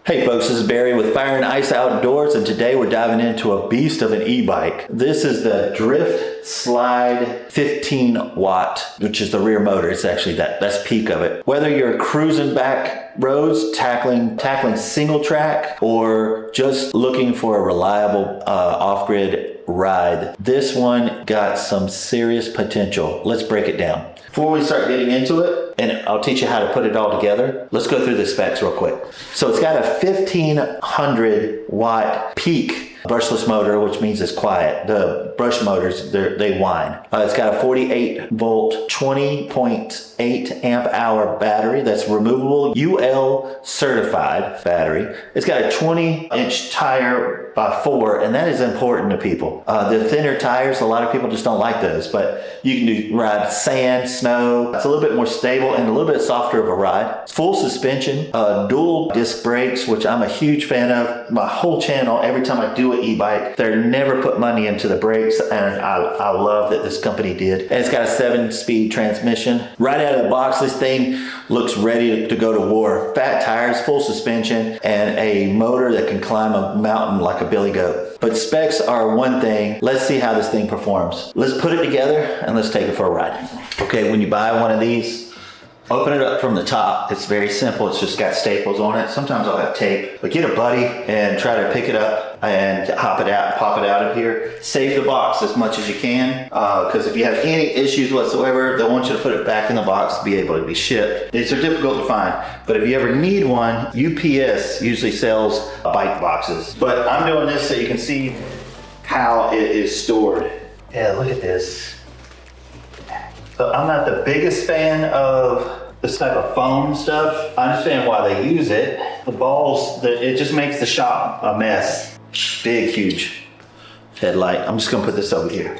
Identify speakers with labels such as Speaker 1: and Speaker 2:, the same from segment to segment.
Speaker 1: Hey folks, this is Barry with FaO&x Outdoors, and today we're diving into a beast of an e-bike. This is the Drift-Slide 15 watt, which is the rear motor. It's actually that's peak of it. Whether you're cruising back roads, tackling single track, or just looking for a reliable off-grid ride, this one got some serious potential. Let's break it down. Before we start getting into it, and I'll teach you how to put it all together, let's go through the specs real quick. So it's got a 1500 watt peak brushless motor, which means it's quiet. The brush motors, they whine. It's got a 48 volt, 20.8 amp hour battery that's removable, UL certified battery. It's got a 20-inch tire by 4, and that is important to people. The thinner tires, a lot of people just don't like those, but you can ride sand, snow. It's a little bit more stable and a little bit softer of a ride. It's full suspension, dual disc brakes, which I'm a huge fan of. My whole channel, every time I do an e-bike, they never put money into the brakes, and I love that this company did. And it's got a 7-speed transmission. Right out of the box, this thing looks ready to go to war. Fat tires, full suspension, and a motor that can climb a mountain like a billy goat. But specs are one thing. Let's see how this thing performs. Let's put it together and let's take it for a ride. Okay, when you buy one of these, open it up from the top. It's very simple. It's just got staples on it. Sometimes I'll have tape, but get a buddy and try to pick it up and pop it out of here. Save the box as much as you can, because if you have any issues whatsoever, they'll want you to put it back in the box to be able to be shipped. These are difficult to find, but if you ever need one, UPS usually sells bike boxes. But I'm doing this so you can see how it is stored. Yeah, look at this. So I'm not the biggest fan of this type of foam stuff. I understand why they use it. The balls, it just makes the shop a mess. Big, huge headlight. I'm just gonna put this over here.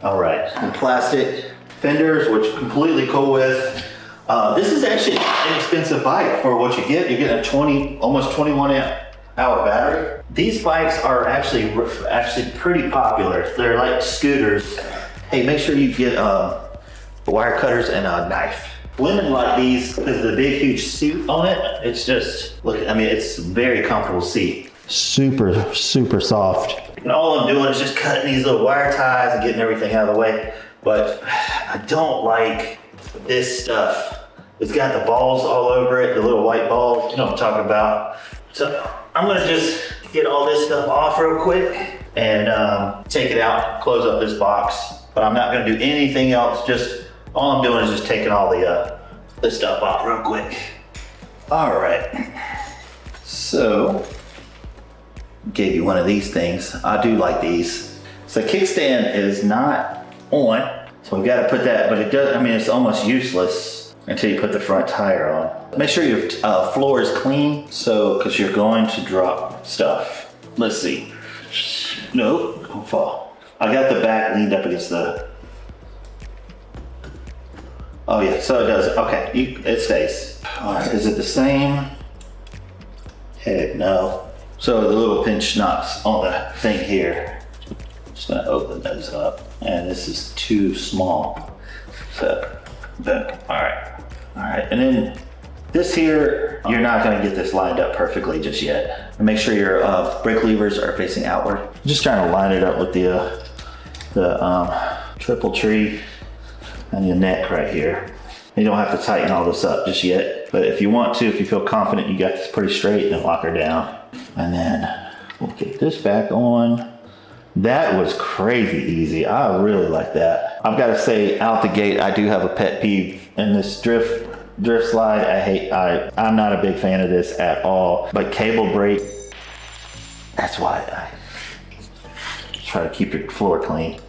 Speaker 1: All right, and plastic fenders, which I'm completely cool with. This is actually an inexpensive bike for what you get. You're getting a almost 21 amp hour battery. These bikes are actually pretty popular. They're like scooters. Hey, make sure you get wire cutters and a knife. Women like these because of the big, huge seat on it. It's just, look, I mean, it's a very comfortable seat. Super, super soft. And all I'm doing is just cutting these little wire ties and getting everything out of the way. But I don't like this stuff. It's got the balls all over it, the little white balls, you know what I'm talking about. So I'm gonna just get all this stuff off real quick and take it out, close up this box. But I'm not gonna do anything else. Just, all I'm doing is just taking all this stuff off real quick. All right, so gave you one of these things. I do like these. So kickstand is not on, so we've got to put that, but it does, I mean, it's almost useless until you put the front tire on. Make sure your floor is clean, so, because you're going to drop stuff. Let's see. Nope, don't fall. I got the back leaned up against the, oh yeah, so it does, okay, it stays. All right, is it the same? Heck no. So the little pinch knocks on the thing here. Just gonna open those up, and this is too small. So, boom, all right. And then this here, you're not gonna get this lined up perfectly just yet. And make sure your brake levers are facing outward. I'm just trying to line it up with the triple tree and your neck right here. You don't have to tighten all this up just yet, but if you want to, if you feel confident you got this pretty straight, then lock her down. And then we'll get this back on. That was crazy easy. I really like that. I've got to say, out the gate, I do have a pet peeve in this drift slide. I'm not a big fan of this at all, but cable brake, that's why I try to keep your floor clean.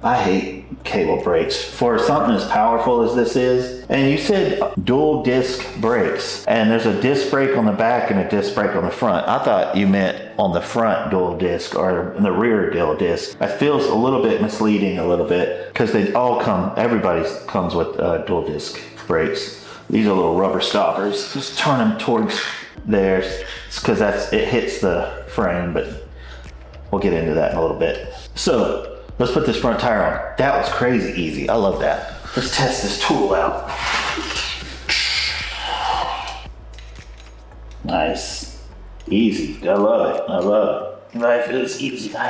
Speaker 1: I hate cable brakes for something as powerful as this is. And you said dual disc brakes, and there's a disc brake on the back and a disc brake on the front. I thought you meant on the front dual disc or in the rear dual disc. That feels a little bit misleading a little bit, because they all everybody comes with dual disc brakes. These are little rubber stoppers. Just turn them towards there, because it hits the frame, but we'll get into that in a little bit. So let's put this front tire on. That was crazy easy. I love that. Let's test this tool out. Nice. Easy. I love it. I love it. Life is easy. I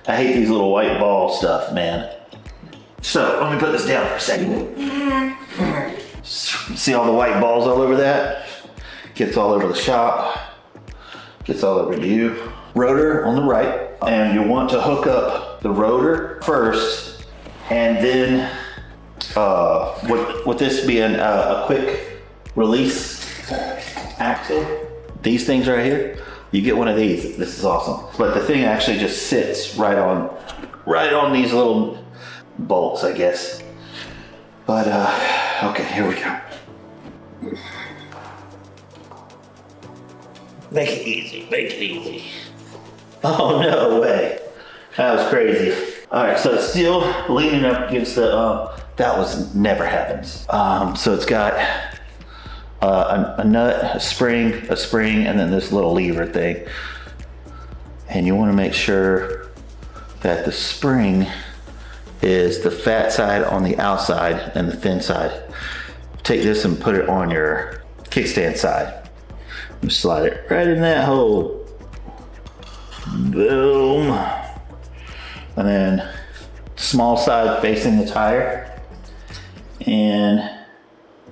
Speaker 1: hate these little white ball stuff, man. So let me put this down for a second. See all the white balls all over that? Gets all over the shop. Gets all over you. Rotor on the right. And you want to hook up the rotor first, and then with this being a quick release axle, these things right here, you get one of these. This is awesome. But the thing actually just sits right on these little bolts, I guess. But okay, here we go. Make it easy, make it easy. Oh, no way. That was crazy. All right, so it's still leaning up against the, never happens. So it's got a nut, a spring, and then this little lever thing. And you want to make sure that the spring is the fat side on the outside and the thin side. Take this and put it on your kickstand side. Just slide it right in that hole. Boom. And then small side facing the tire. And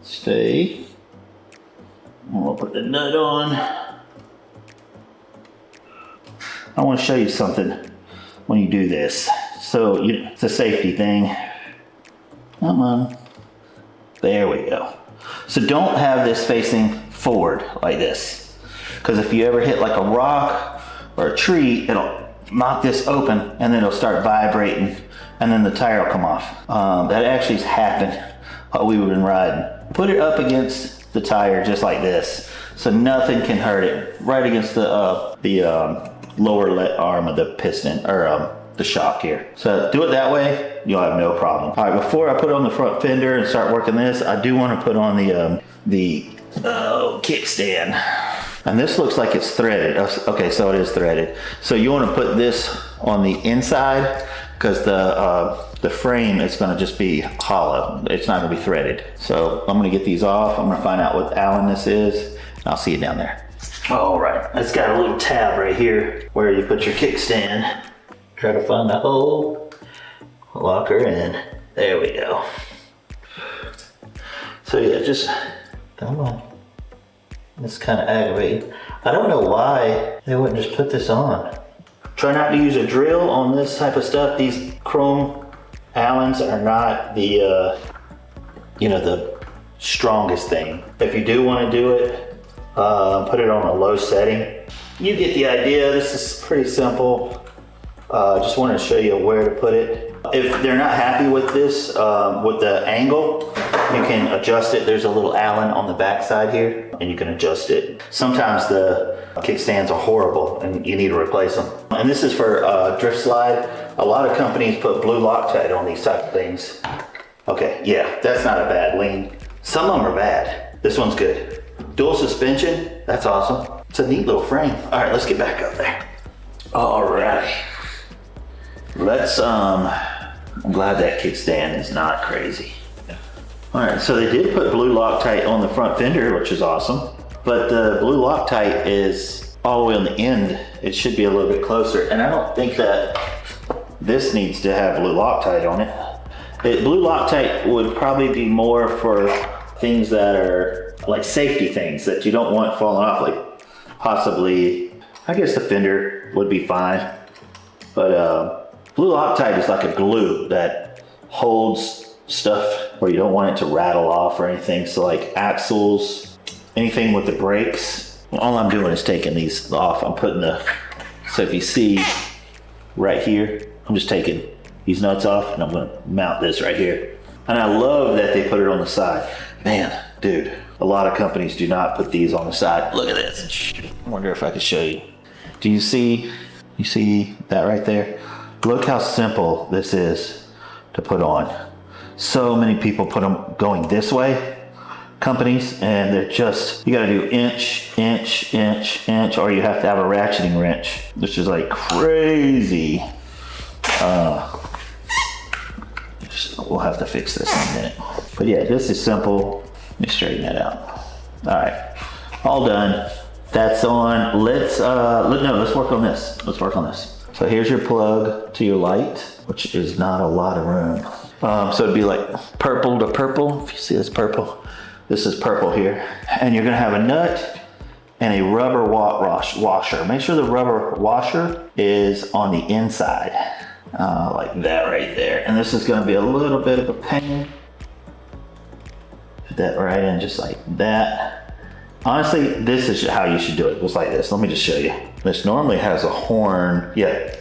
Speaker 1: stay. We'll put the nut on. I want to show you something when you do this. So it's a safety thing. Come on. There we go. So don't have this facing forward like this. Because if you ever hit like a rock or a tree, it'll knock this open and then it'll start vibrating and then the tire will come off. That actually has happened while we've been riding. Put it up against the tire just like this, so nothing can hurt it. Right against the lower arm of the piston, or the shock here. So do it that way, you'll have no problem. All right, before I put on the front fender and start working this, I do want to put on the kickstand. And this looks like it's threaded. Okay, so it is threaded. So you want to put this on the inside because the frame is going to just be hollow. It's not going to be threaded. So I'm going to get these off. I'm going to find out what Allen this is. I'll see you down there. All right, it's got a little tab right here where you put your kickstand. Try to find the hole, lock her in. There we go. So yeah, just come on. It's kind of aggravating. I don't know why they wouldn't just put this on. Try not to use a drill on this type of stuff. These chrome Allens are not the, the strongest thing. If you do want to do it, put it on a low setting. You get the idea. This is pretty simple. Just wanted to show you where to put it. If they're not happy with this, with the angle, you can adjust it. There's a little Allen on the back side here, and you can adjust it. Sometimes the kickstands are horrible and you need to replace them. And this is for Drift-Slide. A lot of companies put blue Loctite on these type of things. Okay, yeah, that's not a bad lean. Some of them are bad. This one's good. Dual suspension, that's awesome. It's a neat little frame. All right, let's get back up there. All right. Let's, I'm glad that kickstand is not crazy. All right, so they did put blue Loctite on the front fender, which is awesome. But the blue Loctite is all the way on the end. It should be a little bit closer. And I don't think that this needs to have blue Loctite on it. Blue Loctite would probably be more for things that are like safety things that you don't want falling off, like possibly, I guess the fender would be fine. But blue Loctite is like a glue that holds stuff where you don't want it to rattle off or anything. So like axles, anything with the brakes. All I'm doing is taking these off. I'm putting so if you see right here, I'm just taking these nuts off and I'm gonna mount this right here. And I love that they put it on the side. Man, dude, a lot of companies do not put these on the side. Look at this. I wonder if I could show you. Do you see that right there? Look how simple this is to put on. So many people put them going this way, companies, and they're just, you gotta do inch, inch, inch, inch, or you have to have a ratcheting wrench, which is like crazy. We'll have to fix this in a minute. But yeah, this is simple. Let me straighten that out. All right, all done. That's on. Let's work on this. Let's work on this. So here's your plug to your light, which is not a lot of room. So it'd be like purple to purple. If you see this purple, this is purple here. And you're gonna have a nut and a rubber washer. Make sure the rubber washer is on the inside, like that right there. And this is gonna be a little bit of a pain. Put that right in just like that. Honestly, this is how you should do it. Just like this. Let me just show you. This normally has a horn. Yeah,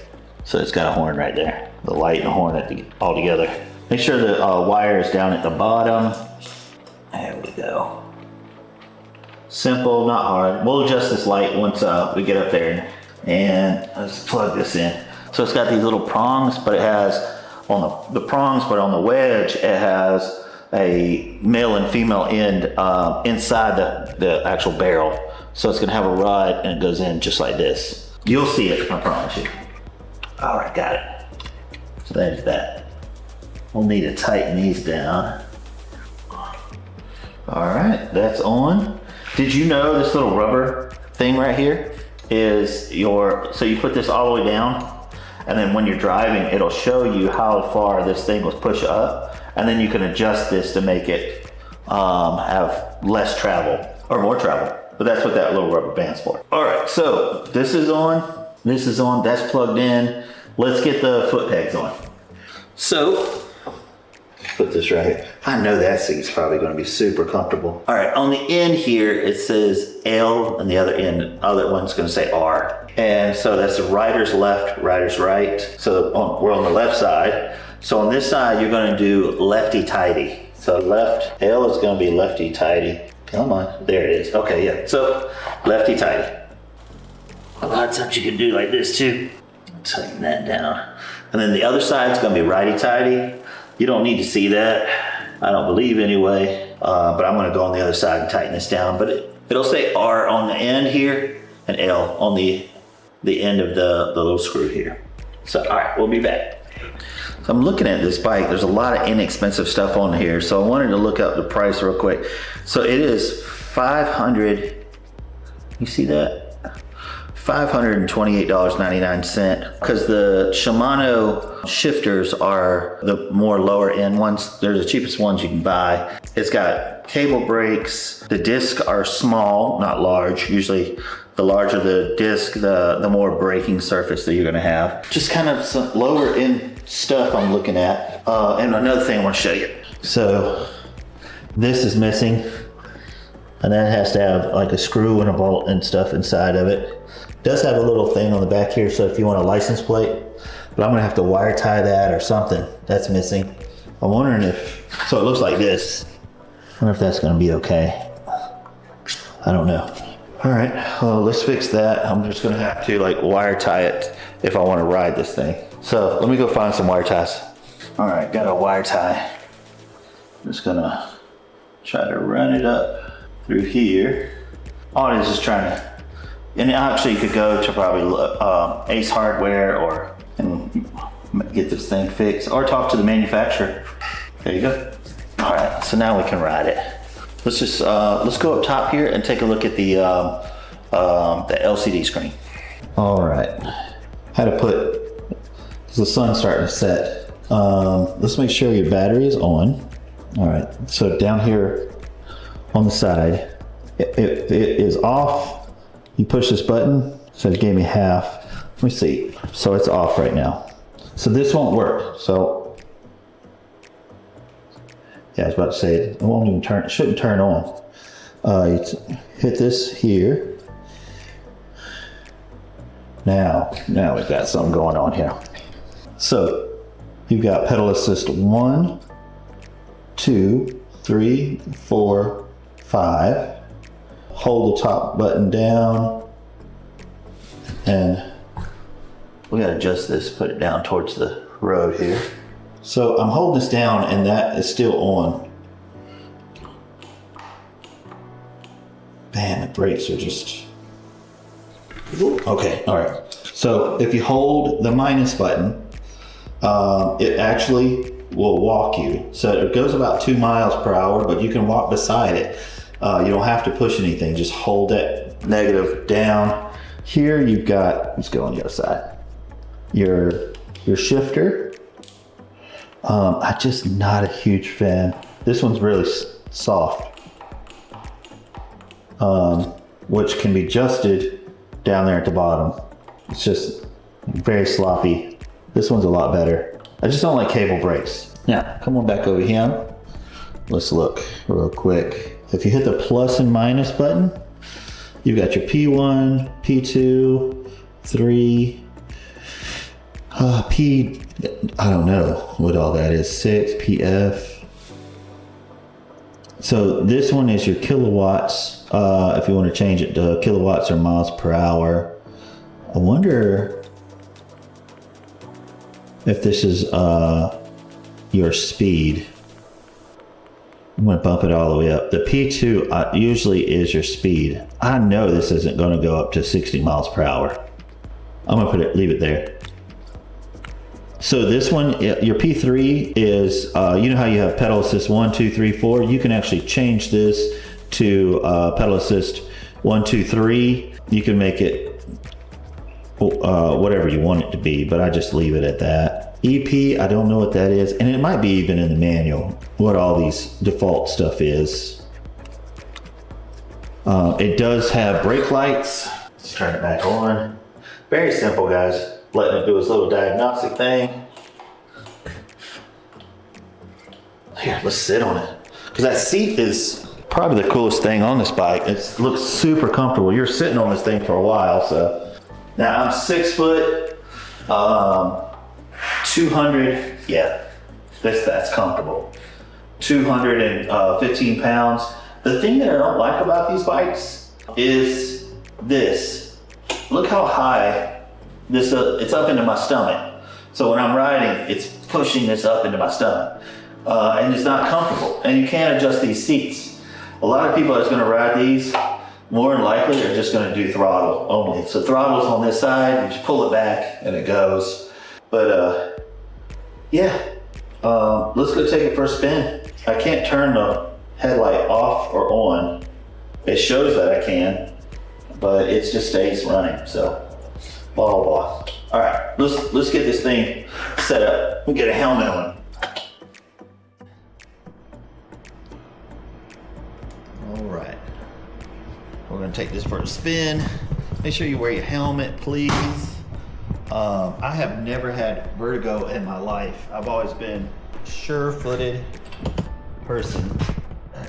Speaker 1: so it's got a horn right there. The light and the horn all together. Make sure the wire is down at the bottom. There we go. Simple, not hard. We'll adjust this light once we get up there. And let's plug this in. So it's got these little prongs, but it has, on the prongs, but on the wedge, it has a male and female end inside the actual barrel. So it's gonna have a rod and it goes in just like this. You'll see it, I promise you. All right, got it. So there's that. We'll need to tighten these down. All right, that's on. Did you know this little rubber thing right here is so you put this all the way down, and then when you're driving, it'll show you how far this thing was pushed up. And then you can adjust this to make it have less travel or more travel. But that's what that little rubber band's for. All right, so this is on, that's plugged in. Let's get the foot pegs on. So, put this right. I know that seat's probably gonna be super comfortable. All right, on the end here, it says L, and the other one's gonna say R. And so that's the rider's left, rider's right. So we're on the left side. So on this side, you're gonna do lefty-tighty. So left, L is gonna be lefty-tighty. Come on, there it is. Okay, yeah, so lefty-tighty. A lot of times you can do like this too. Tighten that down. And then the other side's gonna be righty-tighty. You don't need to see that, I don't believe anyway, but I'm gonna go on the other side and tighten this down. But it'll say R on the end here and L on the end of the little screw here. So, all right, we'll be back. So I'm looking at this bike. There's a lot of inexpensive stuff on here. So I wanted to look up the price real quick. So it is 500, you see that? $528.99, because the Shimano shifters are the more lower end ones. They're the cheapest ones you can buy. It's got cable brakes. The discs are small, not large. Usually the larger the disc, the more braking surface that you're gonna have. Just kind of some lower end stuff I'm looking at. And another thing I want to show you. So this is missing, and that has to have like a screw and a bolt and stuff inside of it. It does have a little thing on the back here, so if you want a license plate, but I'm gonna have to wire tie that or something. That's missing. I'm wondering so it looks like this. I wonder if that's gonna be okay. I don't know. All right, well, let's fix that. I'm just gonna have to like wire tie it if I want to ride this thing. So let me go find some wire ties. All right, got a wire tie. I'm just gonna try to run it up through here. All it is trying to, and actually you could go to probably Ace Hardware and get this thing fixed, or talk to the manufacturer. There you go. All right, so now we can ride it. Let's just let's go up top here and take a look at the LCD screen. All right, how to put, because the sun's starting to set. Let's make sure your battery is on. All right, so down here on the side, it is off. You push this button, so it gave me half. Let me see. So it's off right now. So this won't work. So yeah, I was about to say it won't even turn. It shouldn't turn on. You hit this here. Now we've got something going on here. So you've got pedal assist 1, 2, 3, 4, 5. Hold the top button down, and we gotta adjust this, put it down towards the road here. So I'm holding this down and that is still on. Man, the brakes are just, okay, all right. So if you hold the minus button, it actually will walk you. So it goes about 2 miles per hour, but you can walk beside it. You don't have to push anything, just hold it negative down. Here you've got, let's go on the other side, your shifter. I'm just not a huge fan. This one's really soft, which can be adjusted down there at the bottom. It's just very sloppy. This one's a lot better. I just don't like cable brakes. Now, come on back over here. Let's look real quick. If you hit the plus and minus button, you've got your P1, P2, 3, P, I don't know what all that is, 6, PF. So this one is your kilowatts, if you want to change it to kilowatts or miles per hour. I wonder if this is your speed. I'm going to bump it all the way up. The P2 usually is your speed. I know this isn't going to go up to 60 miles per hour. I'm going to leave it there. So this one, your P3 is, you know how you have pedal assist 1, 2, 3, 4? You can actually change this to pedal assist 1, 2, 3. You can make it whatever you want it to be, but I just leave it at that. EP, I don't know what that is, and it might be even in the manual what all these default stuff is. It does have brake lights. Let's turn it back on. Very simple, guys. Letting it do its little diagnostic thing. Here, let's sit on it. Because that seat is probably the coolest thing on this bike. It looks super comfortable. You're sitting on this thing for a while, so. Now I'm 6 foot, 200, yeah, that's comfortable. 215 pounds. The thing that I don't like about these bikes is this. Look how high this, it's up into my stomach. So when I'm riding, it's pushing this up into my stomach. And it's not comfortable. And you can't adjust these seats. A lot of people that's gonna ride these, more than likely are just gonna do throttle only. So throttle's on this side, you just pull it back and it goes. But yeah, let's go take it for a spin. I can't turn the headlight off or on. It shows that I can, but it just stays running, so. Blah, blah, blah. All right, let's get this thing set up. We'll get a helmet on. All right, we're gonna take this for a spin. Make sure you wear your helmet, please. I have never had vertigo in my life. I've always been a sure-footed person.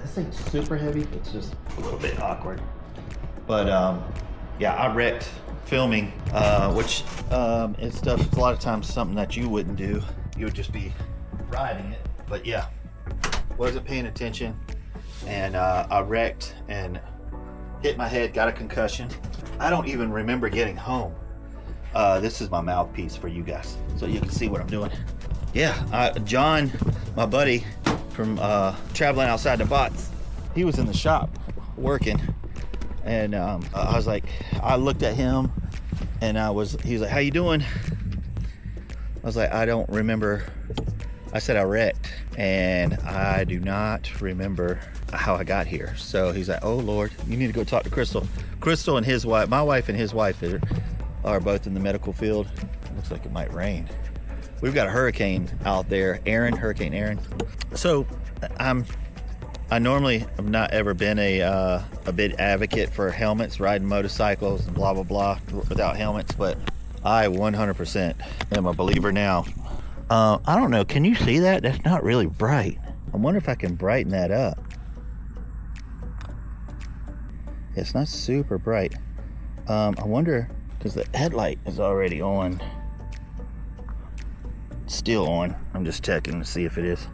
Speaker 1: This thing's super heavy. It's just a little bit awkward. But yeah, I wrecked filming, which is stuff a lot of times something that you wouldn't do. You would just be riding it. But yeah, wasn't paying attention, and I wrecked and hit my head, got a concussion. I don't even remember getting home. This is my mouthpiece for you guys, so you can see what I'm doing. Yeah, John, my buddy from Traveling Outside the Box, he was in the shop working. And I was like, I looked at him and he was like, how you doing? I was like, I don't remember. I said I wrecked and I do not remember how I got here. So he's like, oh Lord, you need to go talk to Crystal. Crystal and his wife, my wife and his wife are both in the medical field. Looks like it might rain. We've got a hurricane out there, Hurricane Aaron. So I normally have not ever been a big advocate for helmets, riding motorcycles and blah, blah, blah without helmets, but I 100% am a believer now. I don't know, can you see that? That's not really bright. I wonder if I can brighten that up. It's not super bright. I wonder, because the headlight is already on. Still on. I'm just checking to see if it is.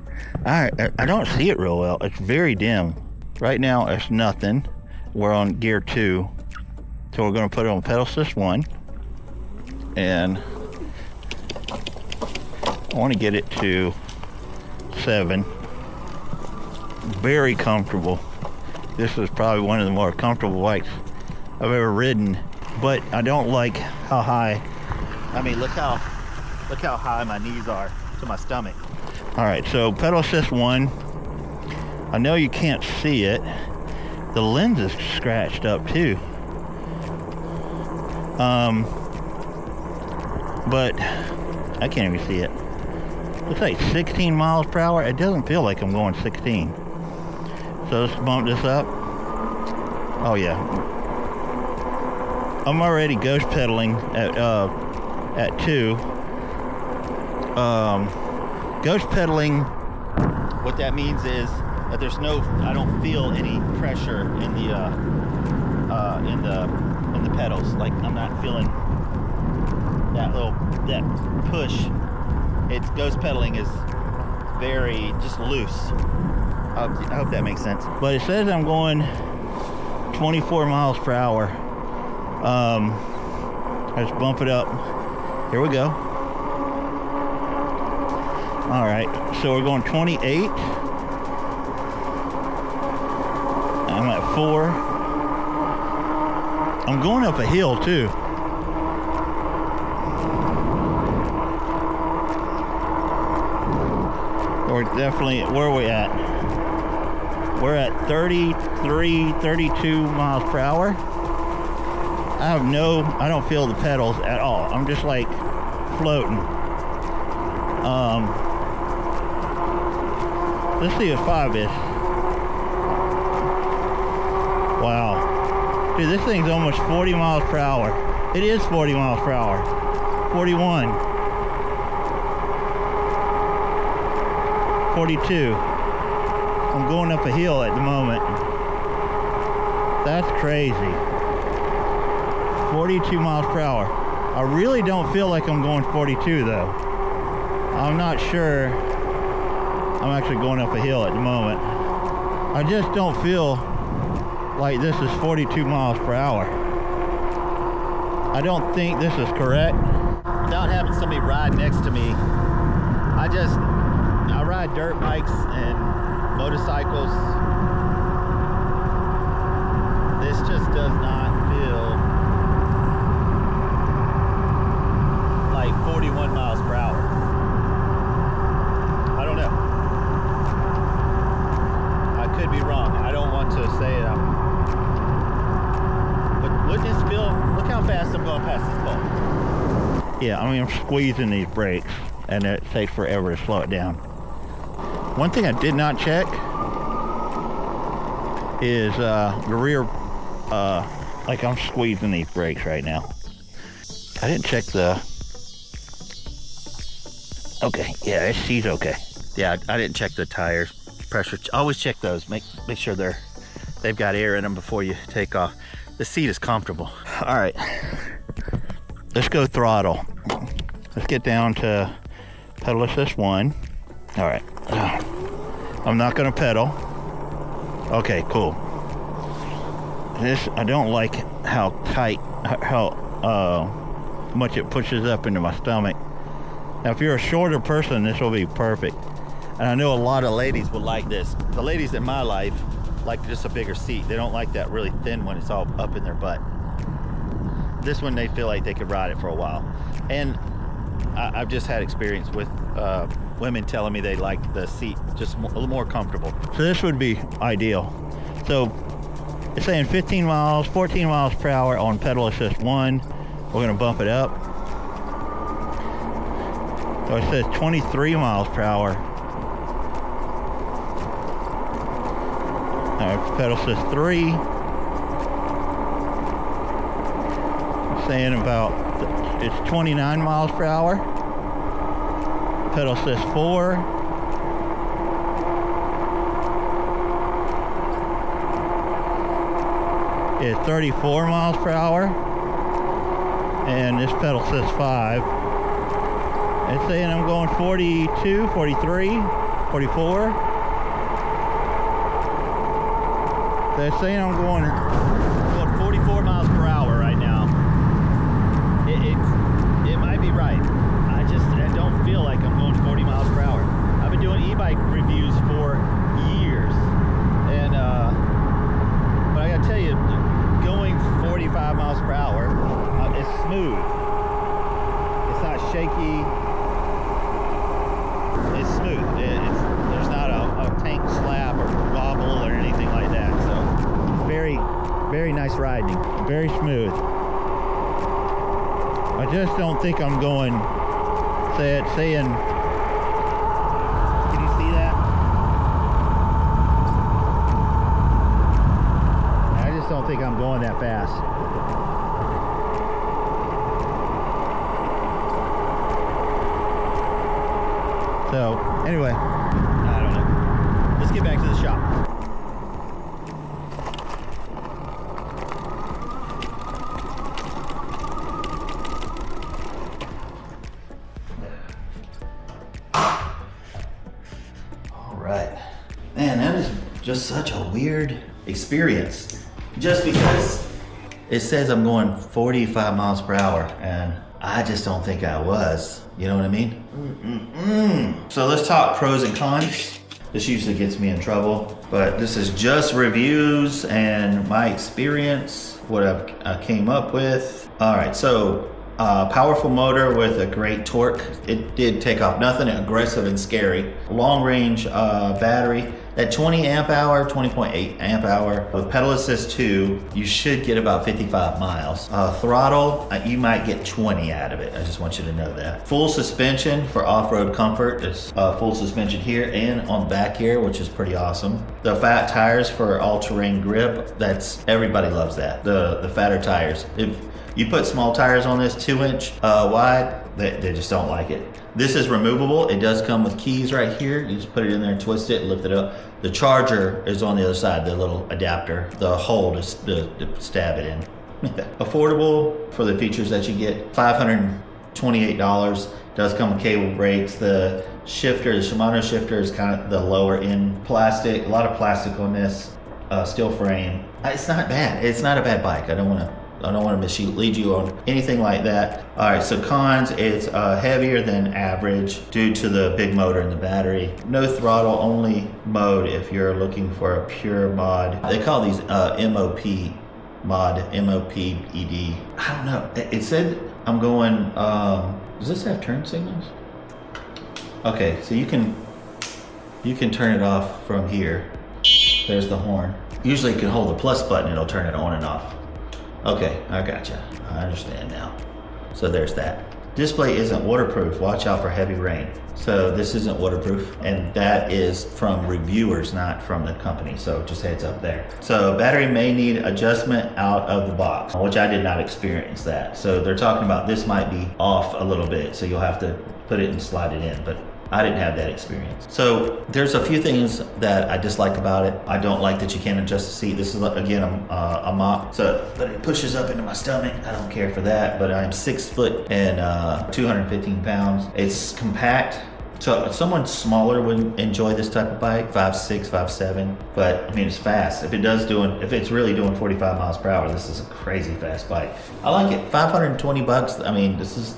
Speaker 1: I don't see it real well. It's very dim. Right now it's nothing. We're on gear 2. So we're going to put it on pedal assist 1. And I want to get it to 7. Very comfortable. This is probably one of the more comfortable bikes I've ever ridden. But I don't like how high. I mean, look how high my knees are to my stomach. All right, so pedal assist 1. I know you can't see it. The lens is scratched up too.
Speaker 2: But I can't even see it. It's like 16 miles per hour. It doesn't feel like I'm going 16. So let's bump this up. Oh yeah. I'm already ghost pedaling at 2. Ghost pedaling, what that means is that there's no, I don't feel any pressure in the pedals. Like I'm not feeling that push. It's ghost pedaling is very just loose. I hope that makes sense. But it says I'm going 24 miles per hour. Let's bump it up. Here we go. All right, so we're going 28. I'm at 4. I'm going up a hill too. We're definitely, where are we at? We're at 33, 32 miles per hour. I don't feel the pedals at all. I'm just like floating. Let's see what 5 is. Wow. Dude, this thing's almost 40 miles per hour. It is 40 miles per hour. 41. 42. I'm going up a hill at the moment. That's crazy. 42 miles per hour. I really don't feel like I'm going 42 though. I'm not sure. I'm actually going up a hill at the moment. I just don't feel like this is 42 miles per hour. I don't think this is correct. Without having somebody ride next to me, I ride dirt bikes and motorcycles. This just does not feel like 41 miles per hour. I don't know. I could be wrong. I don't want to say it. But wouldn't this feel, look how fast I'm going past this pole. Yeah, I mean, I'm squeezing these brakes and it takes forever to slow it down. One thing I did not check is the rear, like I'm squeezing these brakes right now. I didn't check okay, yeah, she's okay. Yeah, I didn't check the tires, pressure. Always check those, make sure they've got air in them before you take off. The seat is comfortable. All right, let's go throttle. Let's get down to pedal assist 1. All right, I'm not gonna pedal. Okay, cool. This, I don't like how tight, how much it pushes up into my stomach. Now, if you're a shorter person, this will be perfect. And I know a lot of ladies will like this. The ladies in my life like just a bigger seat. They don't like that really thin one. It's all up in their butt. This one, they feel like they could ride it for a while. And I've just had experience with women telling me they like the seat just a little more comfortable. So this would be ideal. So it's saying 15 miles, 14 miles per hour on pedal assist 1. We're gonna bump it up. So it says 23 miles per hour. All right, pedal assist 3. It's saying about, it's 29 miles per hour. Pedal assist 4. It's 34 miles per hour. And this pedal assist 5. It's saying I'm going 42, 43, 44. They're saying I'm going 44 miles per hour right now. It might be right. I don't feel like I'm going 40 miles per hour. I've been doing e-bike reviews for years, and but I gotta tell you, going 45 miles per hour is smooth. It's not shaky. It's smooth. There's not a tank slap or wobble or anything like that. So very, very nice riding. Very smooth. I just don't think I'm going, saying, can you see that? I just don't think I'm going that fast. So, anyway, I don't know. Let's get back to the shop.
Speaker 1: All right. Man, that is just such a weird experience. Just because it says I'm going 45 miles per hour and I just don't think I was. You know what I mean? So let's talk pros and cons. This usually gets me in trouble, but this is just reviews and my experience, what I came up with. All right, so powerful motor with a great torque. It did take off, nothing aggressive and scary. Long range battery. At 20 amp hour, 20.8 amp hour, with pedal assist 2, you should get about 55 miles. Throttle, you might get 20 out of it. I just want you to know that. Full suspension for off-road comfort. It's full suspension here and on the back here, which is pretty awesome. The fat tires for all-terrain grip, everybody loves that. The fatter tires. If you put small tires on this, 2-inch wide, they just don't like it. This is removable. It does come with keys right here. You just put it in there, twist it, lift it up. The charger is on the other side, the little adapter, the hole to stab it in. Affordable for the features that you get. $528. Does come with cable brakes. The shifter, the Shimano shifter, is kind of the lower end plastic. A lot of plastic on this, steel frame. It's not bad. It's not a bad bike. I don't want to mislead you on anything like that. All right, so cons, it's heavier than average due to the big motor and the battery. No throttle, only mode if you're looking for a pure mod. They call these MOP mod, MOPED. I don't know. It said I'm going, does this have turn signals? Okay, so you can turn it off from here. There's the horn. Usually you can hold the plus button, it'll turn it on and off. Okay, I gotcha. I understand now. So there's that. Display isn't waterproof. Watch out for heavy rain. So this isn't waterproof, and that is from reviewers, not from the company. So just heads up there. So battery may need adjustment out of the box, which I did not experience that. So they're talking about this might be off a little bit, so you'll have to put it and slide it in, but I didn't have that experience. So there's a few things that I dislike about it. I don't like that you can't adjust the seat. This is, again, a mop, but it pushes up into my stomach. I don't care for that, but I'm 6 foot and 215 pounds. It's compact. So someone smaller would enjoy this type of bike, 5'6", 5'7", but I mean, it's fast. If it's really doing 45 miles per hour, this is a crazy fast bike. I like it. 520 bucks. I mean,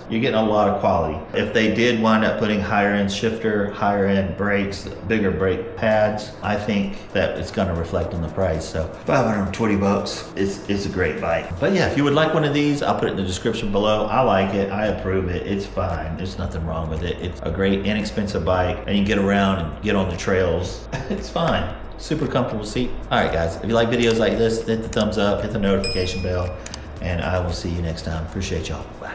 Speaker 1: you're getting a lot of quality. If they did wind up putting higher end shifter, higher end brakes, bigger brake pads, I think that it's going to reflect on the price. So 520 bucks is a great bike. But yeah, if you would like one of these, I'll put it in the description below. I like it. I approve it. It's fine. There's nothing wrong with it. It's a great inexpensive bike, and you get around and get on the trails. It's fine. Super comfortable seat. All right, guys, if you like videos like this, hit the thumbs up, hit the notification bell, and I will see you next time. Appreciate y'all. Bye.